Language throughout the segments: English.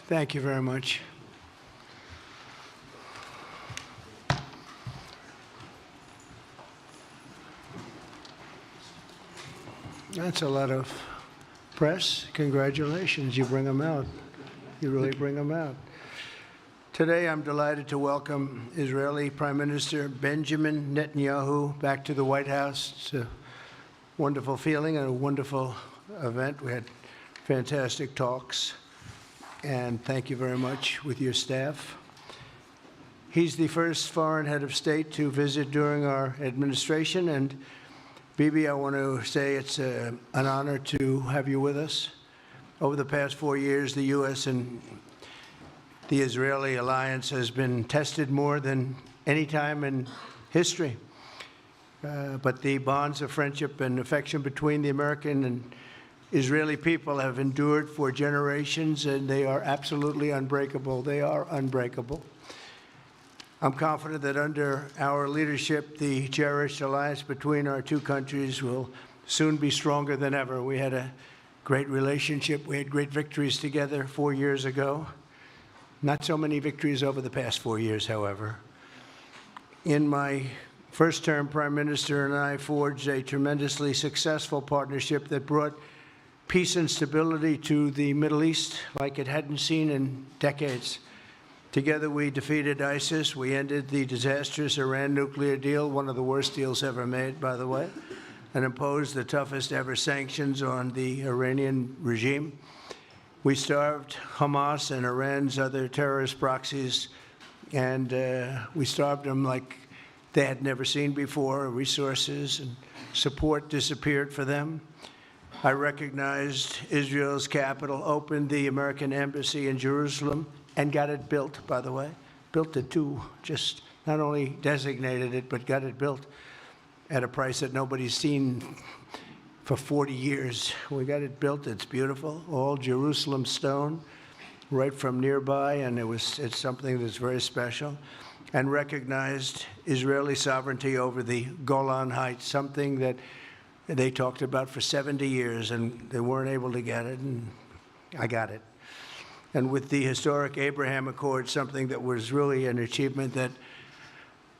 Thank you very much. That's a lot of press. Congratulations. You bring them out. You really bring them out. Today, I'm delighted to welcome Israeli Prime Minister Benjamin Netanyahu back to the White House. It's a wonderful feeling and a wonderful event. We had fantastic talks, and thank you very much with your staff. He's the first foreign head of state to visit during our administration, and Bibi, I want to say it's an honor to have you with us. Over the past 4 years, the U.S. and the Israeli alliance has been tested more than any time in history. But the bonds of friendship and affection between the American and Israeli people have endured for generations, and they are absolutely unbreakable. They are unbreakable. I'm confident that under our leadership, the cherished alliance between our two countries will soon be stronger than ever. We had a great relationship. We had great victories together 4 years ago. Not so many victories over the past 4 years, however. In my first term, Prime Minister and I forged a tremendously successful partnership that brought peace and stability to the Middle East like it hadn't seen in decades. Together, we defeated ISIS. We ended the disastrous Iran nuclear deal, one of the worst deals ever made, by the way, and imposed the toughest ever sanctions on the Iranian regime. We starved Hamas and Iran's other terrorist proxies, and we starved them like they had never seen before. Resources and support disappeared for them. I recognized Israel's capital, opened the American embassy in Jerusalem, and got it built, by the way. Built it too, just not only designated it, but got it built at a price that nobody's seen for 40 years. We got it built. It's beautiful, all Jerusalem stone, right from nearby, and it's something that's very special. And recognized Israeli sovereignty over the Golan Heights, something that they talked about for 70 years, and they weren't able to get it, and I got it. And with the historic Abraham Accord, something that was really an achievement that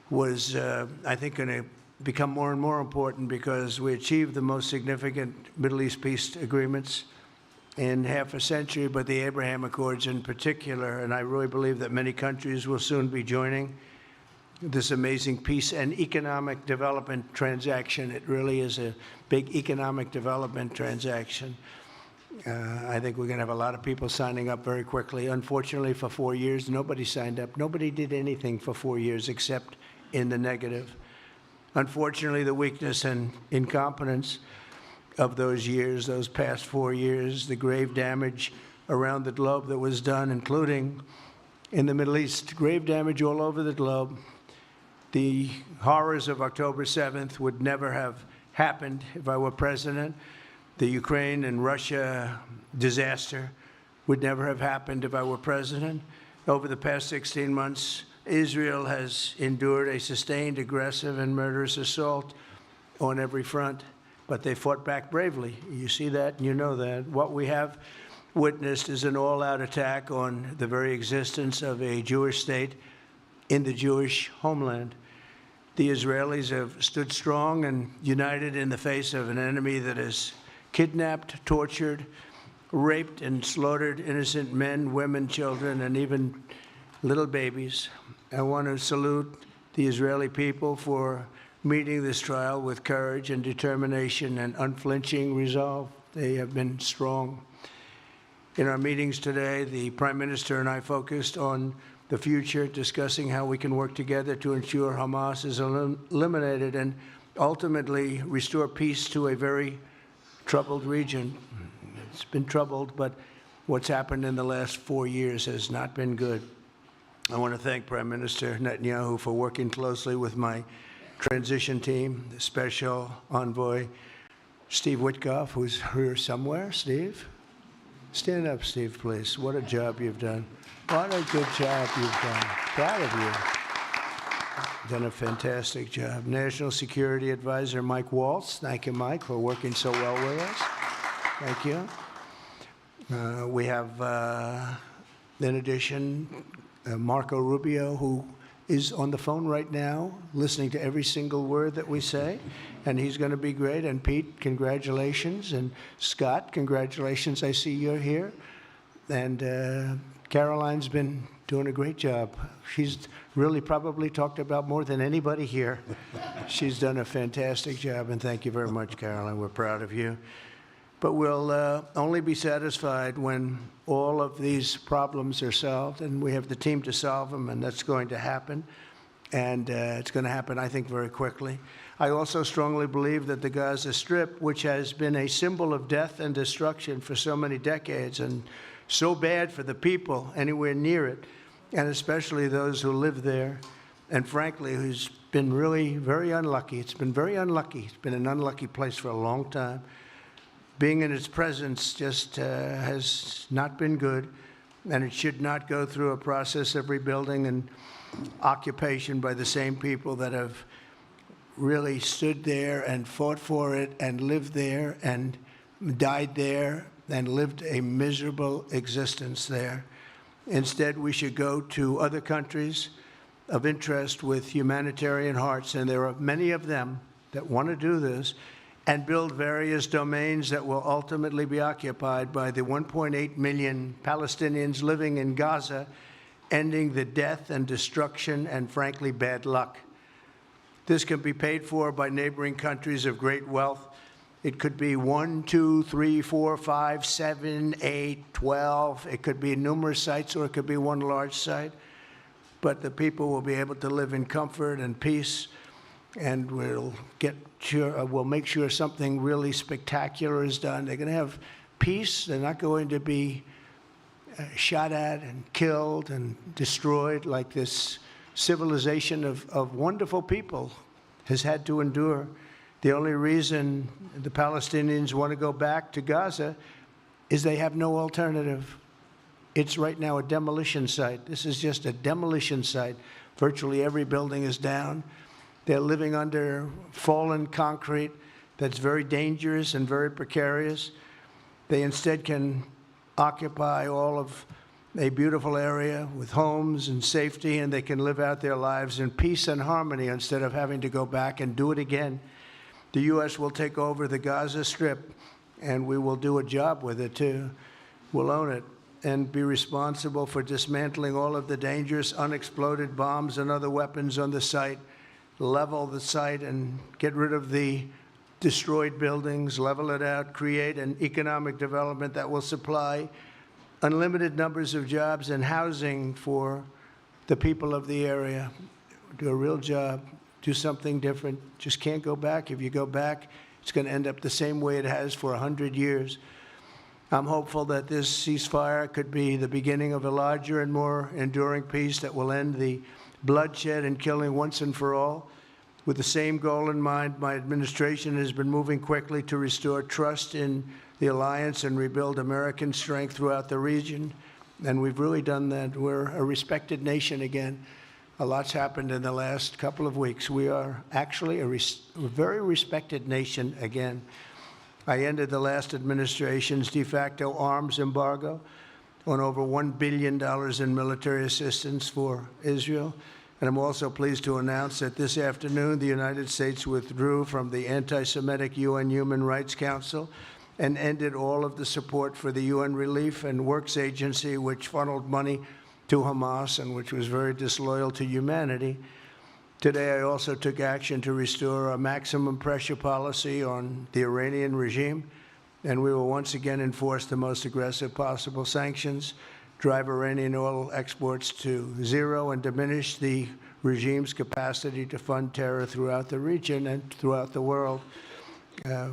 was, I think, going to become more and more important because we achieved the most significant Middle East peace agreements in half a century, but the Abraham Accords in particular, and I really believe that many countries will soon be joining this amazing peace and economic development transaction. It really is a big economic development transaction. I think we're going to have a lot of people signing up very quickly. Unfortunately, for 4 years, nobody signed up. Nobody did anything for 4 years except in the negative. Unfortunately, the weakness and incompetence of those years, those past 4 years, the grave damage around the globe that was done, including in the Middle East, grave damage all over the globe. The horrors of October 7th would never have happened if I were president. The Ukraine and Russia disaster would never have happened if I were president. Over the past 16 months, Israel has endured a sustained, aggressive, and murderous assault on every front, but they fought back bravely. You see that, and you know that. What we have witnessed is an all-out attack on the very existence of a Jewish state in the Jewish homeland. The Israelis have stood strong and united in the face of an enemy that has kidnapped, tortured, raped, and slaughtered innocent men, women, children, and even little babies. I want to salute the Israeli people for meeting this trial with courage and determination and unflinching resolve. They have been strong. In our meetings today, the Prime Minister and I focused on the future, discussing how we can work together to ensure Hamas is eliminated and ultimately restore peace to a very troubled region. It's been troubled, but what's happened in the last 4 years has not been good. I want to thank Prime Minister Netanyahu for working closely with my transition team, the Special Envoy Steve Witkoff, who's here somewhere. Steve? Stand up, Steve, please. What a job you've done. What a good job you've done. Proud of you. Done a fantastic job. National Security Advisor Mike Waltz. Thank you, Mike, for working so well with us. Thank you. We have In addition, Marco Rubio, who is on the phone right now, listening to every single word that we say, and he's going to be great. And Pete, congratulations. And Scott, congratulations. I see you're here. And Caroline's been doing a great job. She's really probably talked about more than anybody here. She's done a fantastic job, and thank you very much, Caroline. We're proud of you. But we'll only be satisfied when all of these problems are solved, and we have the team to solve them, and that's going to happen. And it's going to happen, I think, very quickly. I also strongly believe that the Gaza Strip, which has been a symbol of death and destruction for so many decades, and so bad for the people anywhere near it, and especially those who live there, and frankly, who's been really very unlucky. It's been very unlucky. It's been an unlucky place for a long time. Being in its presence just has not been good, and it should not go through a process of rebuilding and occupation by the same people that have really stood there and fought for it and lived there and died there and lived a miserable existence there. Instead, we should go to other countries of interest with humanitarian hearts, and there are many of them that want to do this, and build various domains that will ultimately be occupied by the 1.8 million Palestinians living in Gaza, ending the death and destruction and, frankly, bad luck. This can be paid for by neighboring countries of great wealth. It could be 1, 2, 3, 4, 5, 7, 8, 12. It could be numerous sites, or it could be one large site. But the people will be able to live in comfort and peace, and we'll make sure something really spectacular is done. They're going to have peace. They're not going to be shot at and killed and destroyed like this civilization of wonderful people has had to endure. The only reason the Palestinians want to go back to Gaza is they have no alternative. It's right now a demolition site. This is just a demolition site. Virtually every building is down. They're living under fallen concrete that's very dangerous and very precarious. They instead can occupy all of a beautiful area with homes and safety, and they can live out their lives in peace and harmony instead of having to go back and do it again. The U.S. will take over the Gaza Strip, and we will do a job with it, too. We'll own it and be responsible for dismantling all of the dangerous unexploded bombs and other weapons on the site, level the site and get rid of the destroyed buildings, level it out, create an economic development that will supply unlimited numbers of jobs and housing for the people of the area. Do a real job. Do something different. Just can't go back. If you go back, it's going to end up the same way it has for 100 years. I'm hopeful that this ceasefire could be the beginning of a larger and more enduring peace that will end the bloodshed and killing once and for all. With the same goal in mind, my administration has been moving quickly to restore trust in the alliance and rebuild American strength throughout the region. And we've really done that. We're a respected nation again. A lot's happened in the last couple of weeks. We are actually a very respected nation again. I ended the last administration's de facto arms embargo on over $1 billion in military assistance for Israel. And I'm also pleased to announce that this afternoon, the United States withdrew from the anti-Semitic UN Human Rights Council and ended all of the support for the UN Relief and Works Agency, which funneled money to Hamas and which was very disloyal to humanity. Today, I also took action to restore a maximum pressure policy on the Iranian regime, and we will once again enforce the most aggressive possible sanctions, drive Iranian oil exports to zero, and diminish the regime's capacity to fund terror throughout the region and throughout the world.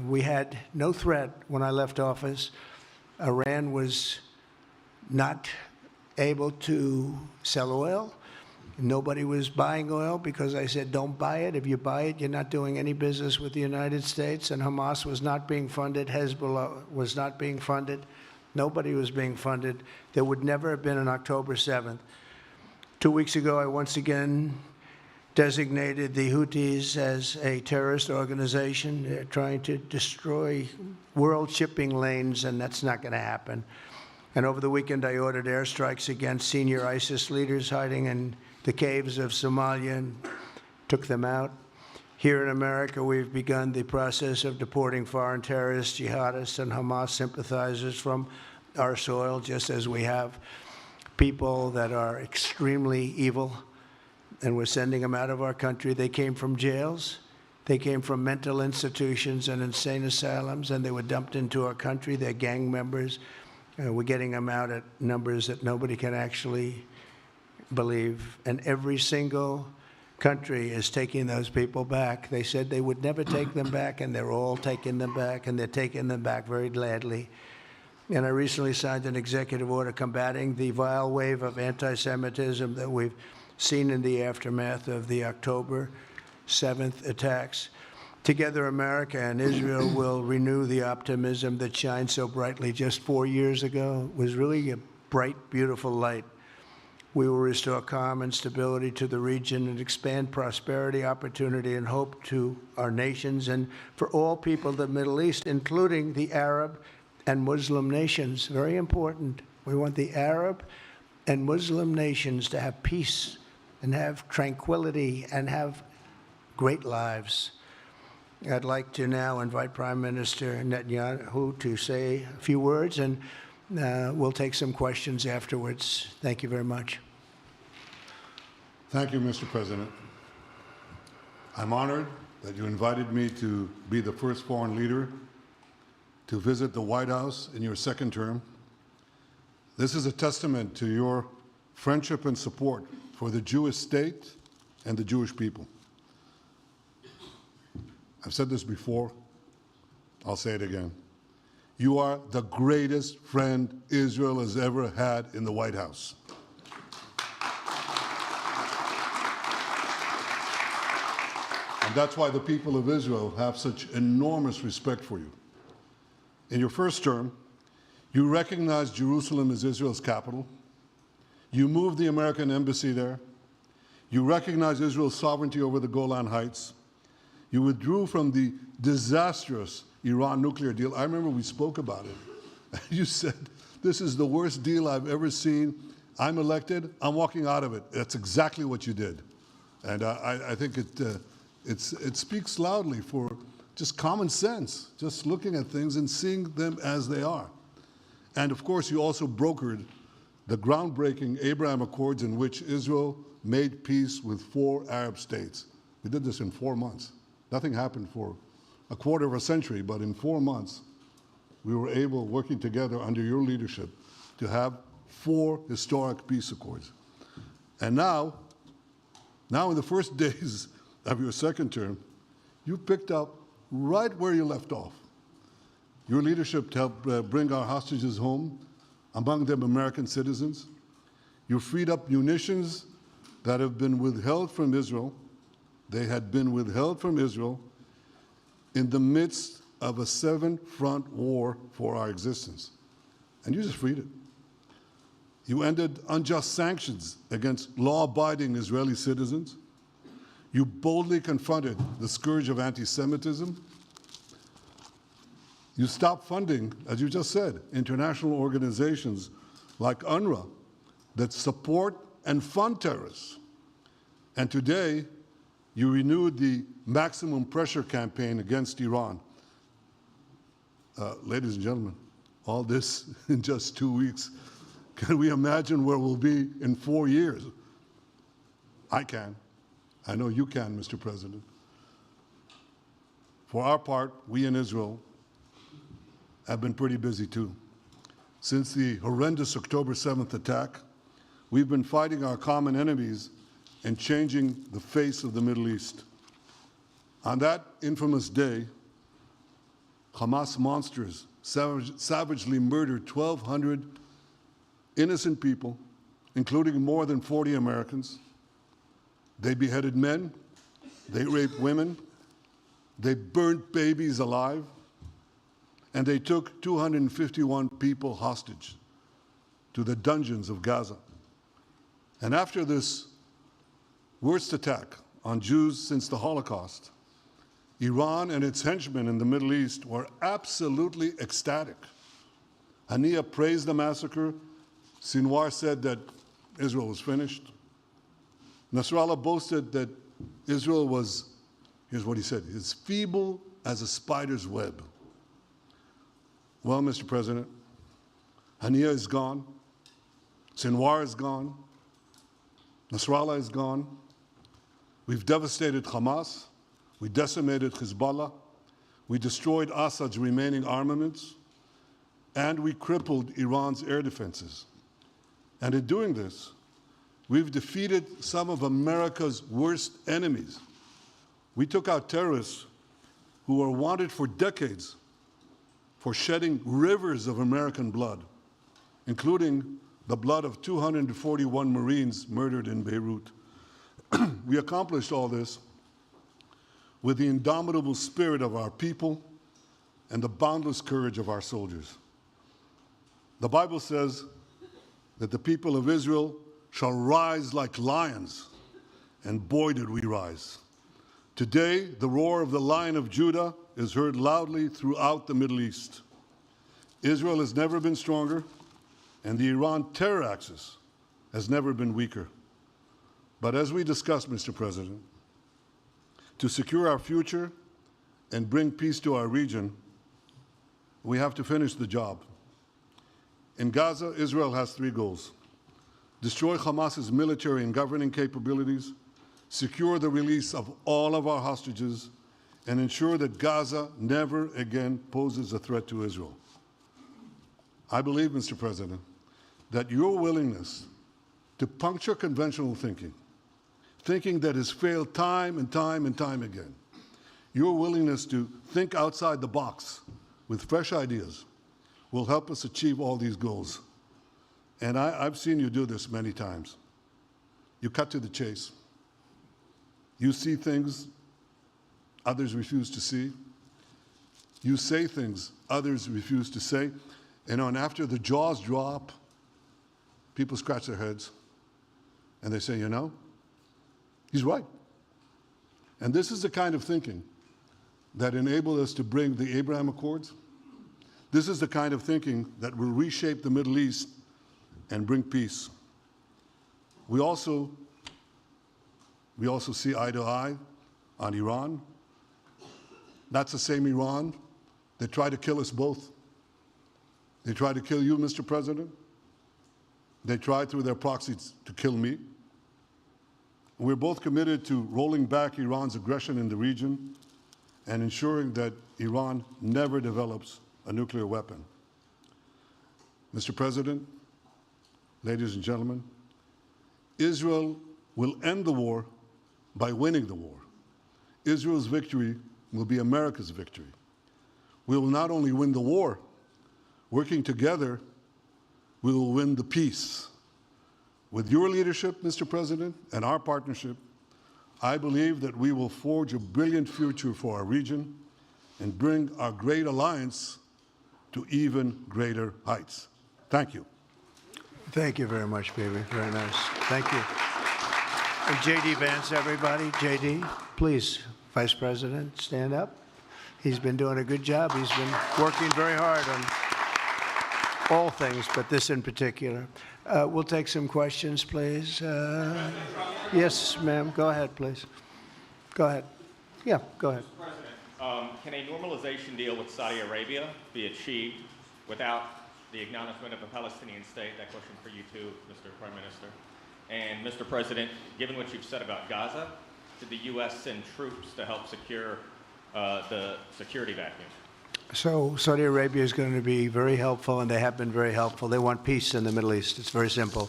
We had no threat when I left office. Iran was not able to sell oil. Nobody was buying oil because I said, don't buy it. If you buy it, you're not doing any business with the United States. And Hamas was not being funded. Hezbollah was not being funded. Nobody was being funded. There would never have been an October 7th. 2 weeks ago, I once again designated the Houthis as a terrorist organization. They're trying to destroy world shipping lanes, and that's not going to happen. And over the weekend, I ordered airstrikes against senior ISIS leaders hiding in the caves of Somalia and took them out. Here in America, we've begun the process of deporting foreign terrorists, jihadists, and Hamas sympathizers from our soil, just as we have people that are extremely evil, and we're sending them out of our country. They came from jails. They came from mental institutions and insane asylums, and they were dumped into our country. They're gang members. We're getting them out at numbers that nobody can actually believe. And every single country is taking those people back. They said they would never take them back, and they're all taking them back, and they're taking them back very gladly. And I recently signed an executive order combating the vile wave of anti-Semitism that we've seen in the aftermath of the October 7th attacks. Together, America and Israel will renew the optimism that shined so brightly just 4 years ago. It was really a bright, beautiful light. We will restore calm and stability to the region and expand prosperity, opportunity, and hope to our nations and for all people of the Middle East, including the Arab and Muslim nations. Very important. We want the Arab and Muslim nations to have peace and have tranquility and have great lives. I'd like to now invite Prime Minister Netanyahu to say a few words, and we'll take some questions afterwards. Thank you very much. Thank you, Mr. President. I'm honored that you invited me to be the first foreign leader to visit the White House in your second term. This is a testament to your friendship and support for the Jewish state and the Jewish people. I've said this before, I'll say it again. You are the greatest friend Israel has ever had in the White House. And that's why the people of Israel have such enormous respect for you. In your first term, you recognized Jerusalem as Israel's capital. You moved the American embassy there. You recognized Israel's sovereignty over the Golan Heights. You withdrew from the disastrous Iran nuclear deal. I remember we spoke about it. You said, this is the worst deal I've ever seen. I'm elected, I'm walking out of it. That's exactly what you did. And I think it speaks loudly for just common sense, just looking at things and seeing them as they are. And of course, you also brokered the groundbreaking Abraham Accords in which Israel made peace with 4 Arab states. We did this in 4 months. Nothing happened for a quarter of a century, but in 4 months, we were able, working together under your leadership, to have 4 historic peace accords. And now in the first days of your second term, you picked up right where you left off. Your leadership helped bring our hostages home, among them American citizens. You freed up munitions that have been withheld from Israel. They had been withheld from Israel in the midst of a 7-front war for our existence. And you just freed it. You ended unjust sanctions against law-abiding Israeli citizens. You boldly confronted the scourge of anti-Semitism. You stopped funding, as you just said, international organizations like UNRWA that support and fund terrorists. And today, you renewed the maximum pressure campaign against Iran. Ladies and gentlemen, all this in just 2 weeks. Can we imagine where we'll be in 4 years? I can. I know you can, Mr. President. For our part, we in Israel have been pretty busy too. Since the horrendous October 7th attack, we've been fighting our common enemies and changing the face of the Middle East. On that infamous day, Hamas monsters savagely murdered 1,200 innocent people, including more than 40 Americans. They beheaded men, they raped women, they burnt babies alive, and they took 251 people hostage to the dungeons of Gaza. And after this worst attack on Jews since the Holocaust, Iran and its henchmen in the Middle East were absolutely ecstatic. Haniya praised the massacre. Sinwar said that Israel was finished. Nasrallah boasted that Israel was, here's what he said, as feeble as a spider's web. Well, Mr. President, Haniya is gone. Sinwar is gone. Nasrallah is gone. We've devastated Hamas. We decimated Hezbollah. We destroyed Assad's remaining armaments. And we crippled Iran's air defenses. And in doing this, we've defeated some of America's worst enemies. We took out terrorists who were wanted for decades for shedding rivers of American blood, including the blood of 241 Marines murdered in Beirut. We accomplished all this with the indomitable spirit of our people and the boundless courage of our soldiers. The Bible says that the people of Israel shall rise like lions, and boy did we rise. Today, the roar of the Lion of Judah is heard loudly throughout the Middle East. Israel has never been stronger, and the Iran terror axis has never been weaker. But as we discussed, Mr. President, to secure our future and bring peace to our region, we have to finish the job. In Gaza, Israel has three goals: destroy Hamas's military and governing capabilities, secure the release of all of our hostages, and ensure that Gaza never again poses a threat to Israel. I believe, Mr. President, that your willingness to puncture conventional thinking that has failed time and time and time again, your willingness to think outside the box with fresh ideas will help us achieve all these goals. And I've seen you do this many times. You cut to the chase. You see things others refuse to see. You say things others refuse to say. And after the jaws drop, people scratch their heads and they say, you know, he's right. And this is the kind of thinking that enabled us to bring the Abraham Accords. This is the kind of thinking that will reshape the Middle East and bring peace. We also see eye to eye on Iran. That's the same Iran that tried to kill us both. They tried to kill you, Mr. President. They tried through their proxies to kill me. We're both committed to rolling back Iran's aggression in the region and ensuring that Iran never develops a nuclear weapon. Mr. President, ladies and gentlemen, Israel will end the war by winning the war. Israel's victory will be America's victory. We will not only win the war, working together, we will win the peace. With your leadership, Mr. President, and our partnership, I believe that we will forge a brilliant future for our region and bring our great alliance to even greater heights. Thank you. Thank you very much, baby. Very nice. Thank you. And J.D. Vance, everybody. J.D., please, Vice President, stand up. He's been doing a good job. He's been working very hard on all things, but this in particular. We'll take some questions, please. Yes, ma'am. Go ahead, please. Go ahead. Yeah, go ahead. Mr. President, can a normalization deal with Saudi Arabia be achieved without the acknowledgement of a Palestinian state? That question for you too, Mr. Prime Minister. And Mr. President, given what you've said about Gaza, did the U.S. send troops to help secure the security vacuum? So Saudi Arabia is going to be very helpful, and they have been very helpful. They want peace in the Middle East. It's very simple.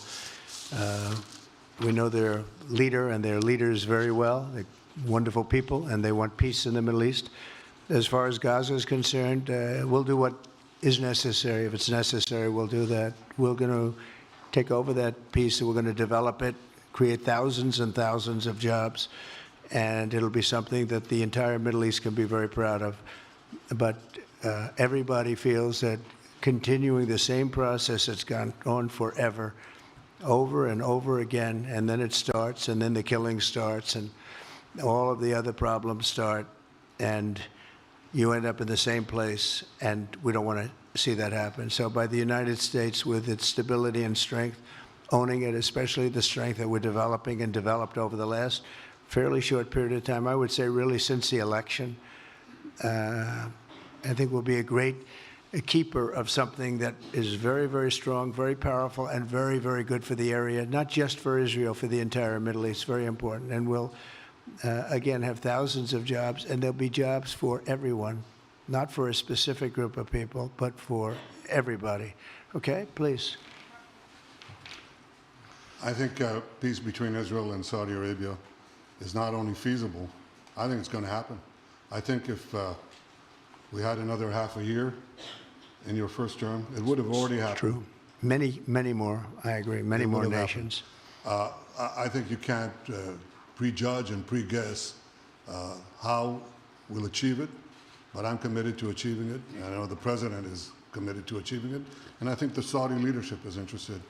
We know their leader and their leaders very well. They're wonderful people, and they want peace in the Middle East. As far as Gaza is concerned, we'll do what is necessary. If it's necessary, we'll do that. We're going to take over that peace, and we're going to develop it, create thousands and thousands of jobs, and it'll be something that the entire Middle East can be very proud of. But everybody feels that continuing the same process that's gone on forever, over and over again, and then it starts, and then the killing starts, and all of the other problems start, and you end up in the same place, and we don't want to see that happen. So by the United States, with its stability and strength, owning it, especially the strength that we're developing and developed over the last fairly short period of time, I would say really since the election, I think we'll be a keeper of something that is very, very strong, very powerful, and very, very good for the area, not just for Israel, for the entire Middle East. Very important. And we'll, again, have thousands of jobs, and there'll be jobs for everyone, not for a specific group of people, but for everybody. Okay, please. I think peace between Israel and Saudi Arabia is not only feasible, I think it's going to happen. I think if we had another half a year in your first term, it would have already happened. True. Many, many more, I agree, many It more would have nations. I think you can't prejudge and pre-guess how we'll achieve it, but I'm committed to achieving it. And I know the president is committed to achieving it, and I think the Saudi leadership is interested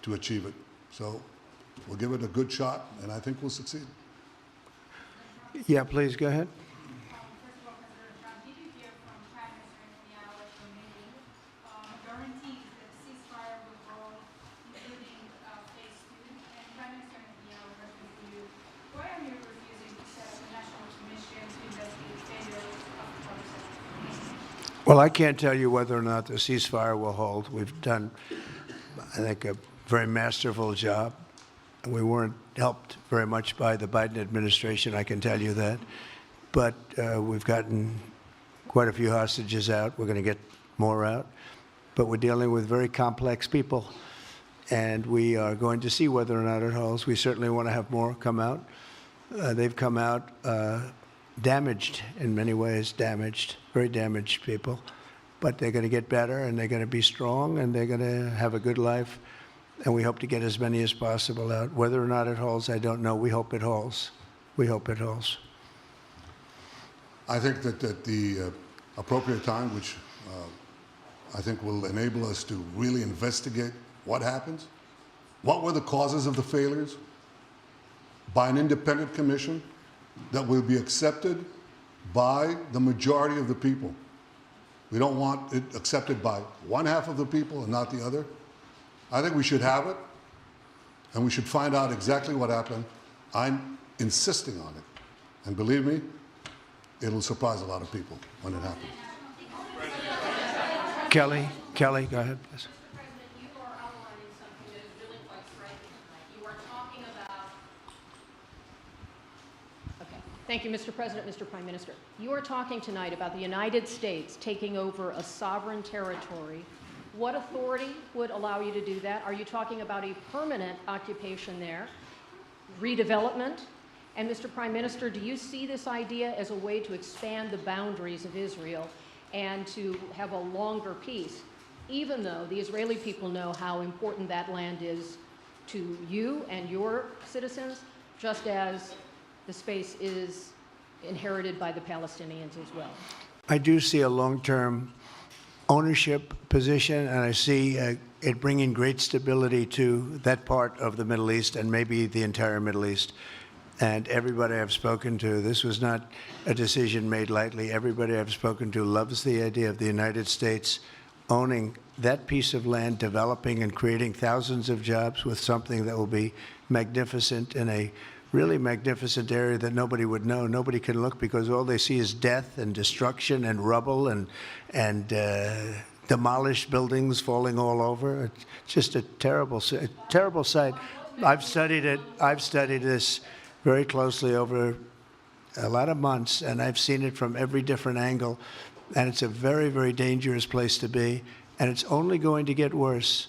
to achieve it. So we'll give it a good shot, and I think we'll succeed. Yeah, please, go ahead. First of all, President Trump, did you hear from Prime Minister Netanyahu at the meeting guarantees that the ceasefire will hold, including phase 2? And Prime Minister Netanyahu referred to you. Why are you refusing to set up a national commission to investigate failures of the process? Well, I can't tell you whether or not the ceasefire will hold. We've done, I think, a very masterful job. We weren't helped very much by the Biden administration, I can tell you that. But we've gotten quite a few hostages out. We're going to get more out. But we're dealing with very complex people. And we are going to see whether or not it holds. We certainly want to have more come out. They've come out damaged in many ways, very damaged people. But they're going to get better, and they're going to be strong, and they're going to have a good life. And we hope to get as many as possible out. Whether or not it holds, I don't know. We hope it holds. We hope it holds. I think that at the appropriate time, which I think will enable us to really investigate what happens, what were the causes of the failures, by an independent commission that will be accepted by the majority of the people. We don't want it accepted by one half of the people and not the other. I think we should have it, and we should find out exactly what happened. I'm insisting on it. And believe me, it'll surprise a lot of people when it happens. Kelly, go ahead, please. Mr. President, you are outlining something that is really quite striking tonight. You are talking about... Okay. Thank you, Mr. President, Mr. Prime Minister. You are talking tonight about the United States taking over a sovereign territory. What authority would allow you to do that? Are you talking about a permanent occupation there, redevelopment? And Mr. Prime Minister, do you see this idea as a way to expand the boundaries of Israel and to have a longer peace, even though the Israeli people know how important that land is to you and your citizens, just as the space is inherited by the Palestinians as well? I do see a long-term ownership position, and I see it bringing great stability to that part of the Middle East and maybe the entire Middle East. And everybody I've spoken to, this was not a decision made lightly. Everybody I've spoken to loves the idea of the United States owning that piece of land, developing and creating thousands of jobs with something that will be magnificent in a really magnificent area that nobody would know. Nobody can look because all they see is death and destruction and rubble and demolished buildings falling all over. It's just a terrible sight. I've studied it. I've studied this very closely over a lot of months, and I've seen it from every different angle. And it's a very, very dangerous place to be, and it's only going to get worse.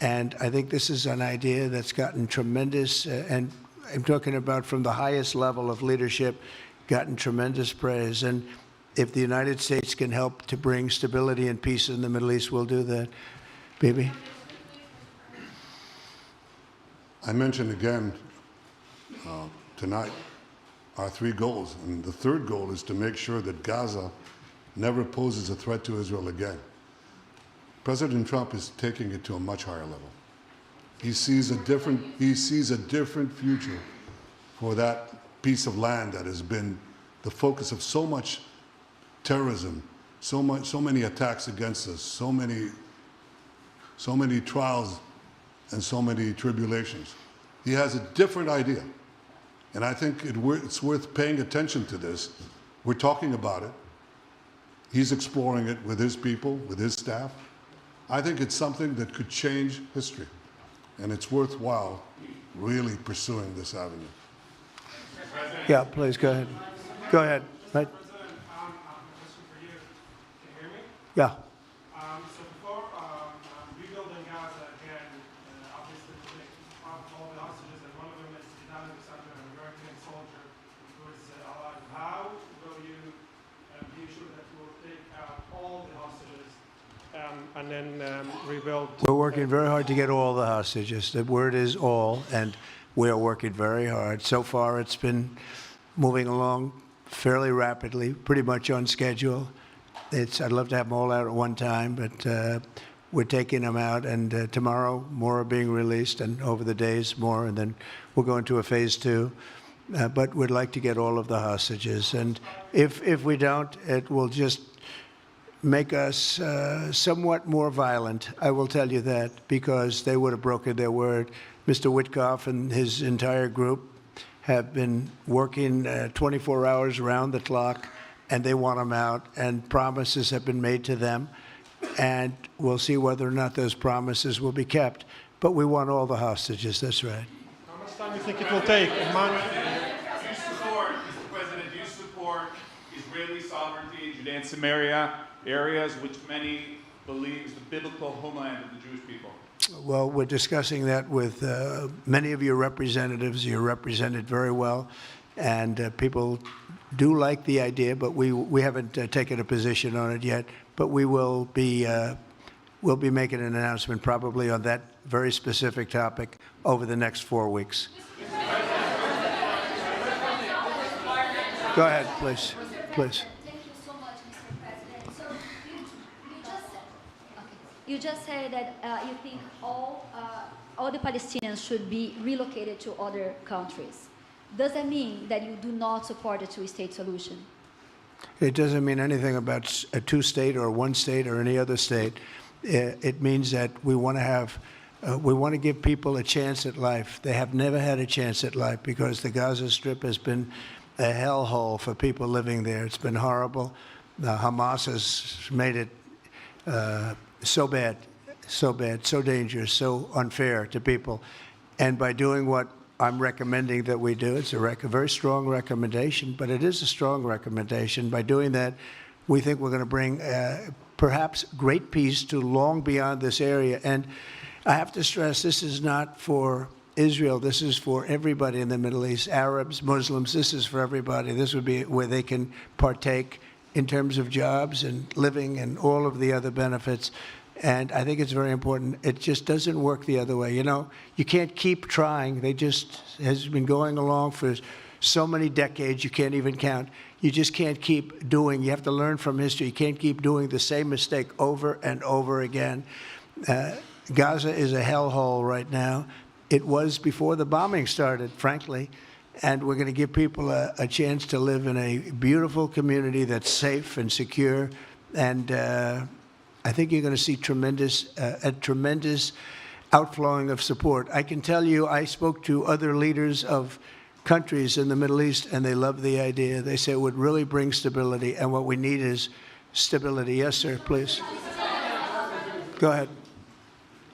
And I think this is an idea that's gotten tremendous, and I'm talking about from the highest level of leadership, gotten tremendous praise. And if the United States can help to bring stability and peace in the Middle East, we'll do that. Bibi? I mentioned again tonight our three goals, and the third goal is to make sure that Gaza never poses a threat to Israel again. President Trump is taking it to a much higher level. He sees a different future for that piece of land that has been the focus of so much terrorism so many attacks against us, so many trials and so many tribulations. He has a different idea. And I think it's worth paying attention to this. We're talking about it. He's exploring it with his people, with his staff. I think it's something that could change history. And it's worthwhile really pursuing this avenue. Yeah, please, go ahead. Go ahead. Right. President, question for you. Can you hear me? Yeah. So before rebuilding Gaza again, obviously to take all the hostages, and one of them is Netanyahu, an American soldier who is alive. How will you be sure that you will take out all the hostages and then rebuild? We're working very hard to get all the hostages. The word is all, and we are working very hard. So far, it's been moving along fairly rapidly, pretty much on schedule. I'd love to have them all out at one time, but we're taking them out, and tomorrow more are being released, and over the days more, and then we'll go into a phase 2. But we'd like to get all of the hostages, and if we don't, it will just make us somewhat more violent. I will tell you that, because they would have broken their word. Mr. Witkoff and his entire group have been working 24 hours around the clock, and they want them out, and promises have been made to them, and we'll see whether or not those promises will be kept. But we want all the hostages, that's right. How much time do you think it will take? A month? Do you support, Mr. President, do you support Israeli sovereignty in Judea and Samaria, areas which many believe is the biblical homeland of the Jewish people? Well, we're discussing that with many of your representatives. You're represented very well, and people do like the idea, but we haven't taken a position on it yet. But we will be we'll be making an announcement probably on that very specific topic over the next 4 weeks. Go ahead, please. Please. Thank you so much, Mr. President. So you just said that you think all the Palestinians should be relocated to other countries. Does that mean that you do not support a two-state solution? It doesn't mean anything about a two-state or one state or any other state. It means that we want to have, we want to give people a chance at life. They have never had a chance at life because the Gaza Strip has been a hellhole for people living there. It's been horrible. Hamas has made it so bad, so dangerous, so unfair to people. And by doing what I'm recommending that we do, it's a very strong recommendation, but it is a strong recommendation. By doing that, we think we're going to bring perhaps great peace to long beyond this area. And I have to stress, this is not for Israel. This is for everybody in the Middle East, Arabs, Muslims. This is for everybody. This would be where they can partake in terms of jobs and living and all of the other benefits. And I think it's very important. It just doesn't work the other way. You know, you can't keep trying. They just has been going along for so many decades, you can't even count. You just can't keep doing. You have to learn from history. You can't keep doing the same mistake over and over again. Gaza is a hellhole right now. It was before the bombing started, frankly. And we're going to give people a chance to live in a beautiful community that's safe and secure. And I think you're going to see a tremendous outflowing of support. I can tell you, I spoke to other leaders of countries in the Middle East, and they love the idea. They say it would really bring stability, and what we need is stability. Yes, sir, please. Go ahead.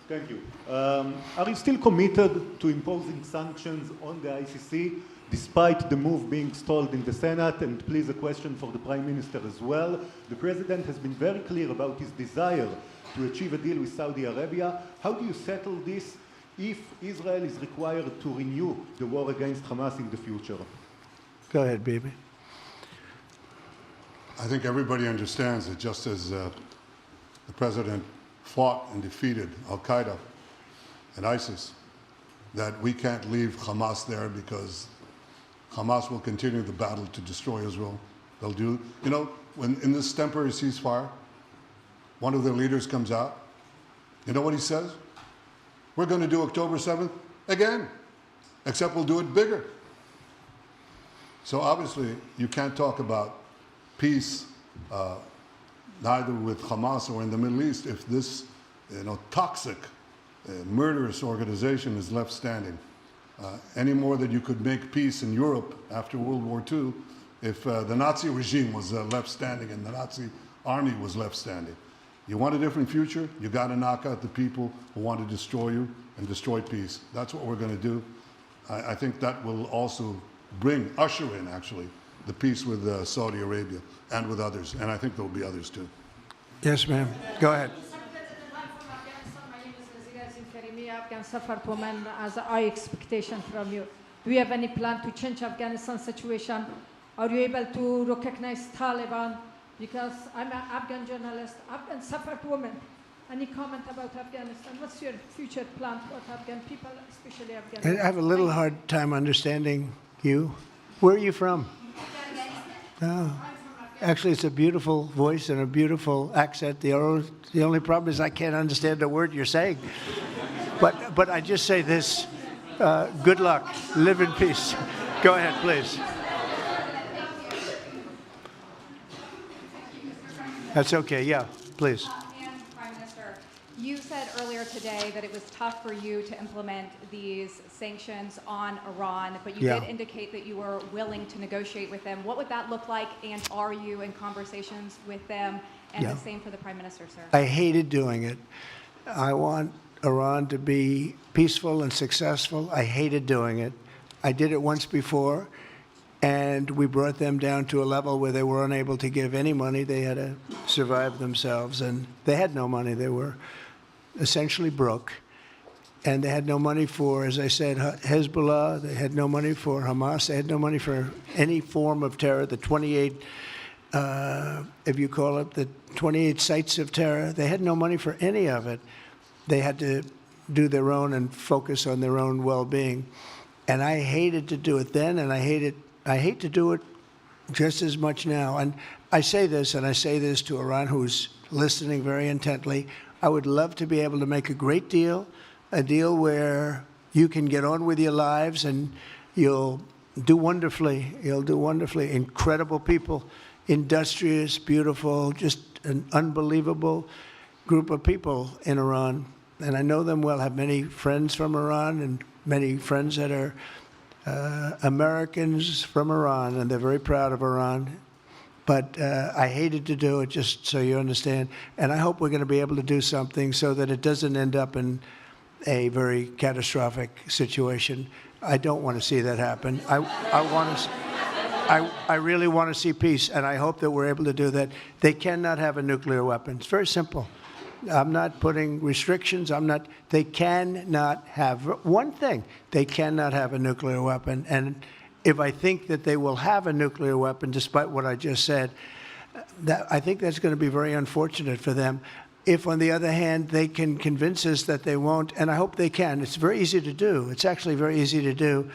Thank you. Are you still committed to imposing sanctions on the ICC, despite the move being stalled in the Senate? And please, a question for the Prime Minister as well. The President has been very clear about his desire to achieve a deal with Saudi Arabia. How do you settle this if Israel is required to renew the war against Hamas in the future? Go ahead, Bibi. I think everybody understands that just as the President fought and defeated Al-Qaeda and ISIS, that we can't leave Hamas there because Hamas will continue the battle to destroy Israel. They'll do, you know, when in this temporary ceasefire, one of their leaders comes out, you know what he says? We're going to do October 7th again, except we'll do it bigger. So obviously, you can't talk about peace neither with Hamas or in the Middle East, if this toxic, murderous organization is left standing. Any more than you could make peace in Europe after World War II if the Nazi regime was left standing and the Nazi army was left standing. You want a different future? You got to knock out the people who want to destroy you and destroy peace. That's what we're going to do. I think that will also usher in, actually, the peace with Saudi Arabia and with others. And I think there will be others, too. Yes, ma'am. Go ahead. Afghan suffered women as our expectation from you. Do you have any plan to change Afghanistan situation? Are you able to recognize Taliban? Because I'm an Afghan journalist, Afghan suffered women. Any comment about Afghanistan? What's your future plan for Afghan people, especially Afghanistan? I have a little hard time understanding you. Where are you from? Oh. Actually, it's a beautiful voice and a beautiful accent. The only problem is I can't understand a word you're saying. But I just say this, good luck, live in peace. Go ahead, please. That's okay, yeah, please. And Prime Minister, you said earlier today that it was tough for you to implement these sanctions on Iran, but you did indicate that you were willing to negotiate with them. What would that look like, and are you in conversations with them? And the same for the Prime Minister, sir. I hated doing it. I want Iran to be peaceful and successful. I hated doing it. I did it once before, and we brought them down to a level where they were unable to give any money. They had to survive themselves, and they had no money. They were essentially broke, and they had no money for, as I said, Hezbollah. They had no money for Hamas. They had no money for any form of terror. The 28, if you call it, the 28 sites of terror, they had no money for any of it. They had to do their own and focus on their own well-being. And I hated to do it then, and I hate to do it just as much now. And I say this, and I say this to Iran, who's listening very intently. I would love to be able to make a great deal, a deal where you can get on with your lives and you'll do wonderfully. You'll do wonderfully. Incredible people, industrious, beautiful, just an unbelievable group of people in Iran. And I know them well, have many friends from Iran and many friends that are Americans from Iran, and they're very proud of Iran. But I hated to do it, just so you understand. And I hope we're going to be able to do something so that it doesn't end up in a very catastrophic situation. I don't want to see that happen. I really want to see peace, and I hope that we're able to do that. They cannot have a nuclear weapon. It's very simple. I'm not putting restrictions. They cannot have one thing. They cannot have a nuclear weapon. And if I think that they will have a nuclear weapon, despite what I just said, I think that's going to be very unfortunate for them. If, on the other hand, they can convince us that they won't, and I hope they can. It's very easy to do. It's actually very easy to do.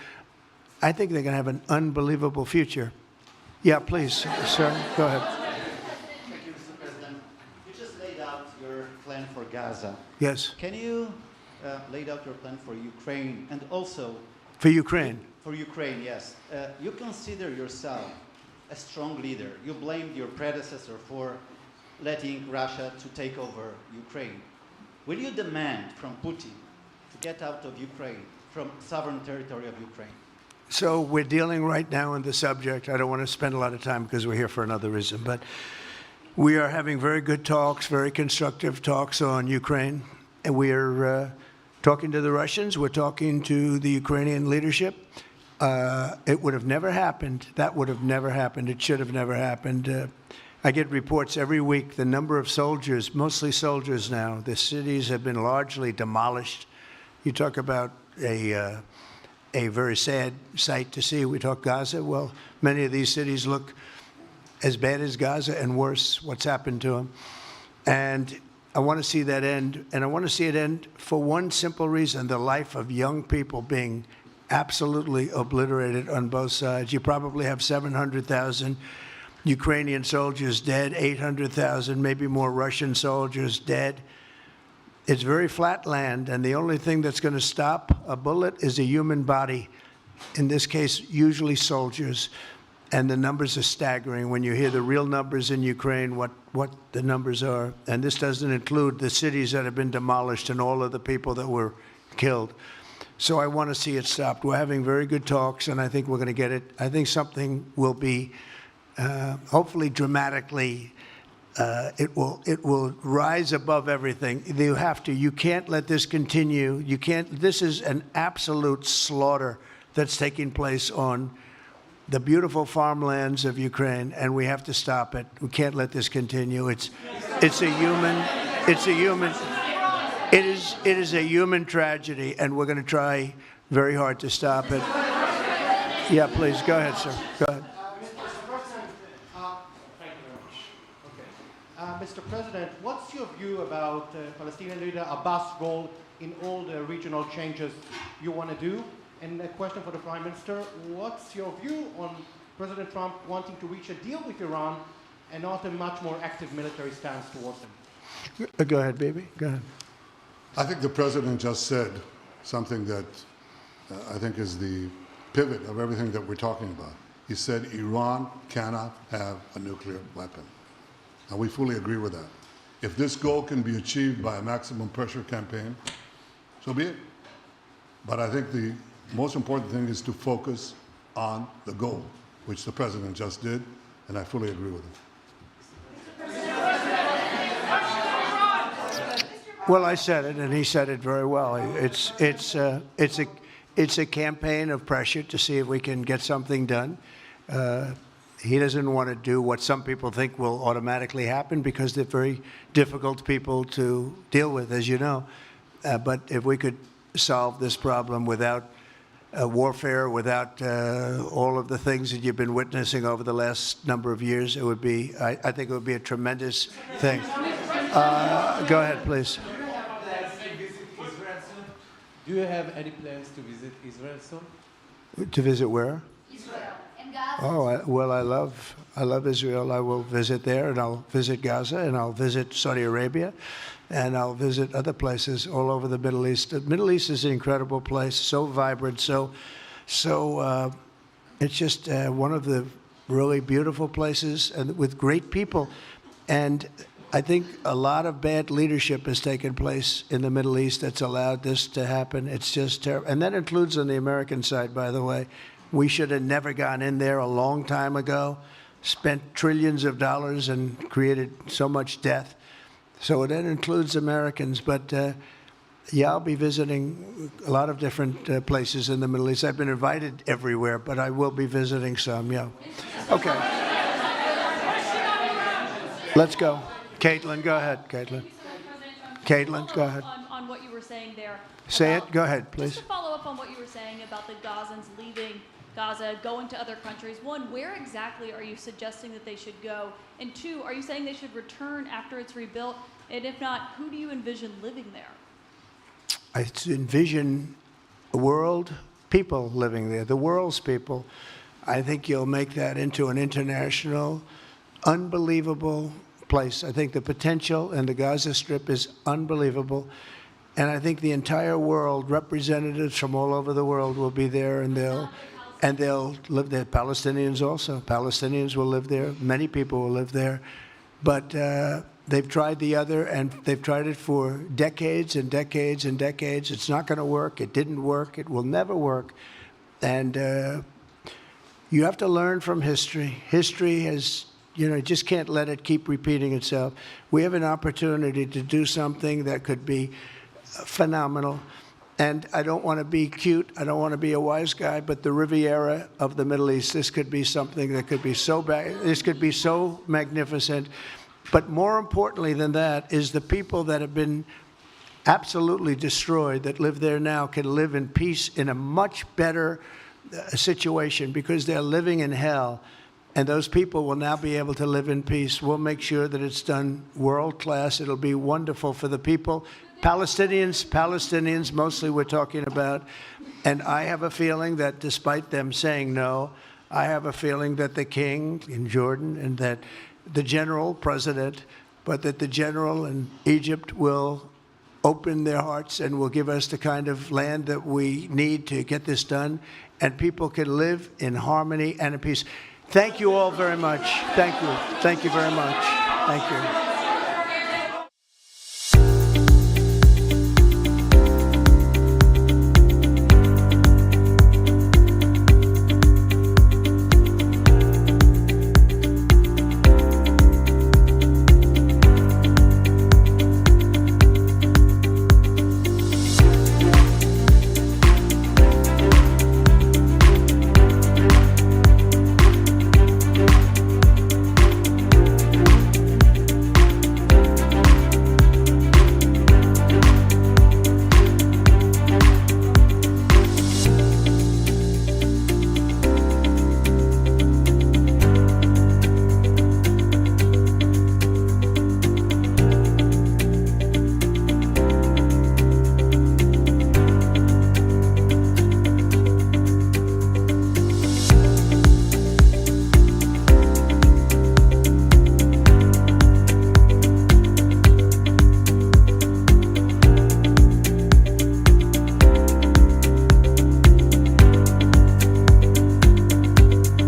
I think they're going to have an unbelievable future. Yeah, please, sir, go ahead. Thank you, Mr. President. You just laid out your plan for Gaza. Yes. Can you lay out your plan for Ukraine and also... For Ukraine? For Ukraine, yes. You consider yourself a strong leader. You blamed your predecessor for letting Russia to take over Ukraine. Will you demand from Putin to get out of Ukraine, from sovereign territory of Ukraine? So we're dealing right now in the subject. I don't want to spend a lot of time because we're here for another reason, but we are having very good talks, very constructive talks on Ukraine. And we are talking to the Russians. We're talking to the Ukrainian leadership. It would have never happened. That would have never happened. It should have never happened. I get reports every week, the number of soldiers, mostly soldiers now. The cities have been largely demolished. You talk about a very sad sight to see. We talk Gaza. Well, many of these cities look as bad as Gaza and worse, what's happened to them. And I want to see that end. And I want to see it end for one simple reason, the life of young people being absolutely obliterated on both sides. You probably have 700,000 Ukrainian soldiers dead, 800,000, maybe more Russian soldiers dead. It's very flat land, and the only thing that's going to stop a bullet is a human body, in this case, usually soldiers. and the numbers are staggering. When you hear the real numbers in Ukraine, what the numbers are, and this doesn't include the cities that have been demolished and all of the people that were killed. So I want to see it stopped. We're having very good talks, and I think we're going to get it. I think something will be, hopefully dramatically, it will rise above everything. You can't let this continue. You can't, this is an absolute slaughter that's taking place on the beautiful farmlands of Ukraine, and we have to stop it. We can't let this continue. It is a human tragedy, and we're going to try very hard to stop it. Yeah, please, go ahead, sir. Go ahead. Mr. President, what's your view about Palestinian leader Abbas' role in all the regional changes you want to do? And a question for the Prime Minister, what's your view on President Trump wanting to reach a deal with Iran and not a much more active military stance towards him? Go ahead, baby. Go ahead. I think the president just said something that I think is the pivot of everything that we're talking about. He said Iran cannot have a nuclear weapon. And we fully agree with that. If this goal can be achieved by a maximum pressure campaign, so be it. But I think the most important thing is to focus on the goal, which the president just did, and I fully agree with him. Well, I said it, and he said it very well. It's a campaign of pressure to see if we can get something done. He doesn't want to do what some people think will automatically happen because they're very difficult people to deal with, as you know. But if we could solve this problem without warfare, without all of the things that you've been witnessing over the last number of years, it would be, I think it would be a tremendous thing. Go ahead, please. Do you have any plans to visit Israel soon? To visit where? Israel and Gaza. Oh, well, I love Israel. I will visit there, and I'll visit Gaza, and I'll visit Saudi Arabia, and I'll visit other places all over the Middle East. The Middle East is an incredible place, so vibrant, so it's just one of the really beautiful places and with great people. And I think a lot of bad leadership has taken place in the Middle East that's allowed this to happen. It's just terrible. And that includes on the American side, by the way. We should have never gone in there a long time ago, spent trillions of dollars and created so much death. So that includes Americans. But yeah, I'll be visiting a lot of different places in the Middle East. I've been invited everywhere, but I will be visiting some, yeah. Okay. Let's go. Caitlin, go ahead, Caitlin. Caitlin, go ahead. On what you were saying there. Say it. Go ahead, please. Just to follow up on what you were saying about the Gazans leaving Gaza, going to other countries. One, where exactly are you suggesting that they should go? And two, are you saying they should return after it's rebuilt? And if not, who do you envision living there? I envision a world, people living there, the world's people. I think you'll make that into an international, unbelievable place. I think the potential in the Gaza Strip is unbelievable. And I think the entire world, representatives from all over the world will be there, and they'll live there. Palestinians also. Palestinians will live there. Many people will live there. But they've tried the other, and they've tried it for decades and decades and decades. It's not going to work. It didn't work. It will never work. And you have to learn from history. History has, you just can't let it keep repeating itself. We have an opportunity to do something that could be phenomenal. And I don't want to be cute. I don't want to be a wise guy, but the Riviera of the Middle East, this could be something that could be so bad. This could be so magnificent. But more importantly than that is the people that have been absolutely destroyed that live there now can live in peace in a much better situation because they're living in hell. And those people will now be able to live in peace. We'll make sure that it's done world class. It'll be wonderful for the people. Palestinians mostly we're talking about. And I have a feeling that despite them saying no, I have a feeling that the king in Jordan and that the general president, but that the general in Egypt will open their hearts and will give us the kind of land that we need to get this done. And people can live in harmony and in peace. Thank you all very much. Thank you. Thank you very much. Thank you.